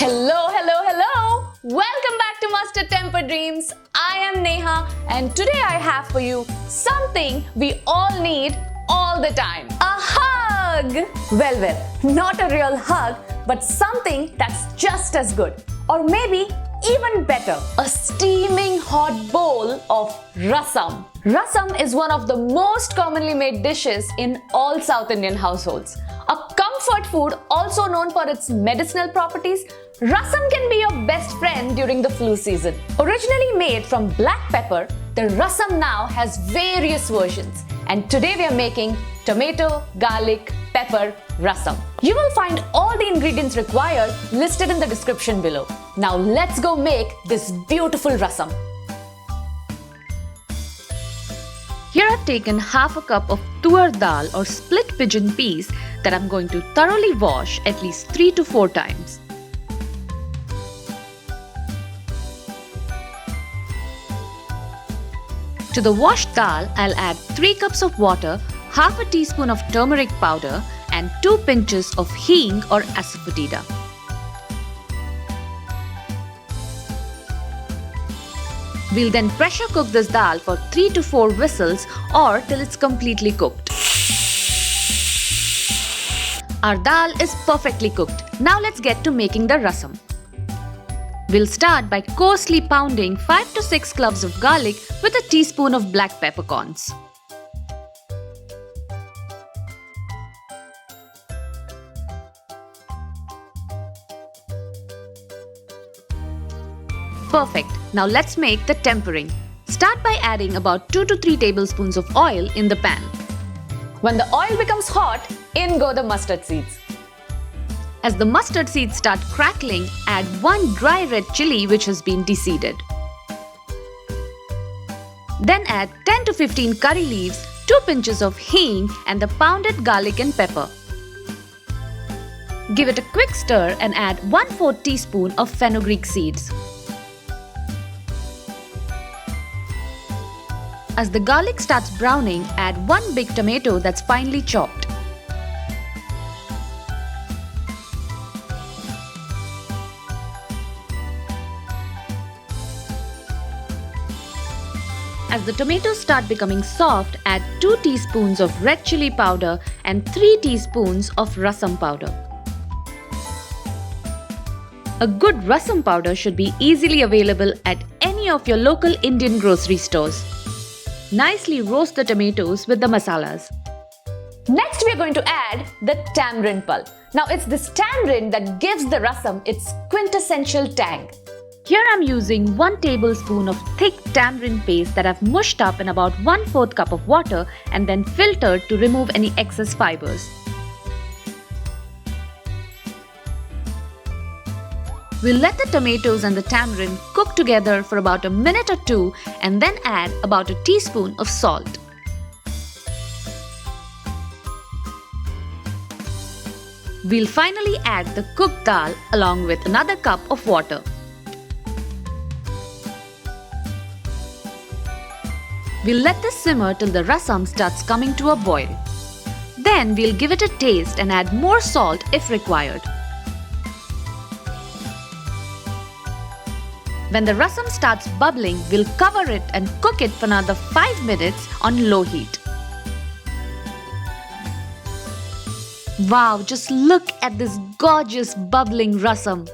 Hello, hello, hello! Welcome back to Mustard Temper Dreams. I am Neha and today I have for you something we all need all the time. A hug! Well, not a real hug, but something that's just as good. Or maybe even better, a steaming hot bowl of rasam. Rasam is one of the most commonly made dishes in all South Indian households. A comfort food also known for its medicinal properties, rasam can be your best friend during the flu season. Originally made from black pepper, the rasam now has various versions. And today we are making tomato, garlic, pepper rasam. You will find all the ingredients required listed in the description below. Now let's go make this beautiful rasam. Here I've taken half a cup of tur dal or split pigeon peas that I'm going to thoroughly wash at least 3 to 4 times. To the washed dal, I'll add 3 cups of water, half a teaspoon of turmeric powder and 2 pinches of hing or asafoetida. We'll then pressure cook this dal for 3 to 4 whistles or till it's completely cooked. Our dal is perfectly cooked. Now let's get to making the rasam. We'll start by coarsely pounding 5 to 6 cloves of garlic with a teaspoon of black peppercorns. Perfect. Now let's make the tempering. Start by adding about 2 to 3 tablespoons of oil in the pan. When the oil becomes hot, in go the mustard seeds. As the mustard seeds start crackling, add 1 dry red chilli which has been deseeded. Then add 10 to 15 curry leaves, 2 pinches of hing and the pounded garlic and pepper. Give it a quick stir and add 1/4 teaspoon of fenugreek seeds. As the garlic starts browning, add 1 big tomato that's finely chopped. As the tomatoes start becoming soft, add 2 teaspoons of red chilli powder and 3 teaspoons of rasam powder. A good rasam powder should be easily available at any of your local Indian grocery stores. Nicely roast the tomatoes with the masalas. Next we are going to add the tamarind pulp. Now it's this tamarind that gives the rasam its quintessential tang. Here I'm using 1 tablespoon of thick tamarind paste that I've mushed up in about 1/4 cup of water and then filtered to remove any excess fibers. We'll let the tomatoes and the tamarind cook together for about a minute or 2 and then add about a teaspoon of salt. We'll finally add the cooked dal along with another cup of water. We'll let this simmer till the rasam starts coming to a boil. Then we'll give it a taste and add more salt if required. When the rasam starts bubbling, we'll cover it and cook it for another 5 minutes on low heat. Wow, just look at this gorgeous bubbling rasam.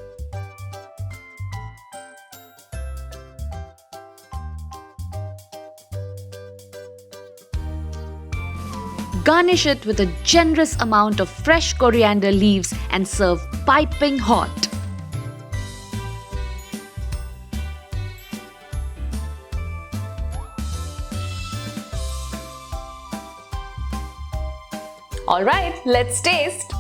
Garnish it with a generous amount of fresh coriander leaves and serve piping hot. Alright, let's taste.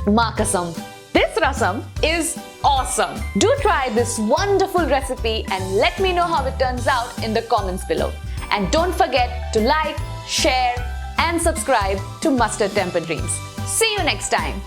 Makasam. This rasam is awesome. Do try this wonderful recipe and let me know how it turns out in the comments below. And don't forget to like, share and subscribe to Mustard Temper Dreams. See you next time.